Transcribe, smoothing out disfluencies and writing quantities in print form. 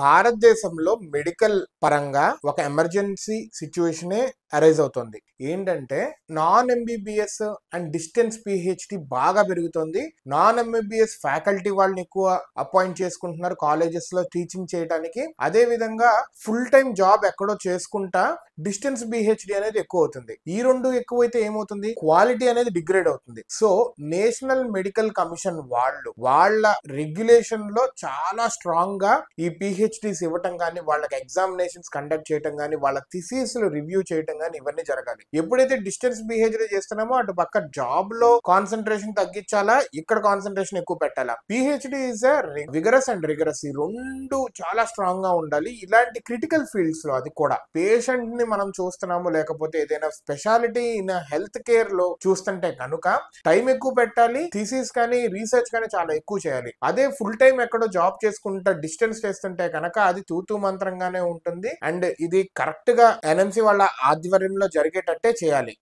భారతదేశంలో మెడికల్ పరంగా ఒక ఎమర్జెన్సీ సిచ్యువేషనే అరైజ్ అవుతుంది. ఏంటంటే non MBBS and distance PhD బాగా పెరుగుతుంది. నాన్ ఎంబీబీఎస్ ఫ్యాకల్టీ వాళ్ళని ఎక్కువ అపాయింట్ చేసుకుంటున్నారు కాలేజెస్ లో టీచింగ్ చేయడానికి. అదే విధంగా ఫుల్ టైం జాబ్ ఎక్కడో చేసుకుంటా డిస్టెన్స్ పిహెచ్డి అనేది ఎక్కువ అవుతుంది. ఈ రెండు ఎక్కువైతే ఏమవుతుంది, క్వాలిటీ అనేది డిగ్రేడ్ అవుతుంది. సో నేషనల్ మెడికల్ కమిషన్ వాళ్ళ రెగ్యులేషన్ లో చాలా స్ట్రాంగ్ గా ఈ పిహెచ్డిస్ ఇవ్వటం కానీ, వాళ్ళకి ఎగ్జామినేషన్స్ కండక్ట్ చేయటం కానీ, వాళ్ళ థిసిస్ రివ్యూ చేయటం కానీ ఇవన్నీ జరగాలి. ఎప్పుడైతే డిస్టెన్స్ బిహేవియర్ చేస్తున్నామో అటు పక్క జాబ్ లో కాన్సన్ట్రేషన్ తగ్గించాలా, ఇక్కడ కాన్సన్ట్రేషన్ ఎక్కువ పెట్టాలా. PhD is vigorous and rigorous, ఈ రెండు చాలా స్ట్రాంగ్ గా ఉండాలి. ఇలాంటి క్రిటికల్ ఫీల్డ్స్ లో అది కూడా పేషెంట్ ని మనం చూస్తున్నాము, లేకపోతే ఏదైనా స్పెషాలిటీ ఇన్ హెల్త్ కేర్ లో చూస్తుంటే కనుక టైం ఎక్కువ పెట్టాలి, థీసిస్ కానీ రీసెర్చ్ కానీ చాలా ఎక్కువ చేయాలి. అదే ఫుల్ టైం ఎక్కడో జాబ్ చేసుకుంటా డిస్టెన్స్ చేస్తుంటే కనుక అది తూతూ మంత్రంగానే ఉంటుంది. అండ్ ఇది కరెక్ట్ గా ఎన్ఎంసి వాళ్ళ ఆధ్వర్యంలో జరిగేటట్టే చేయాలి.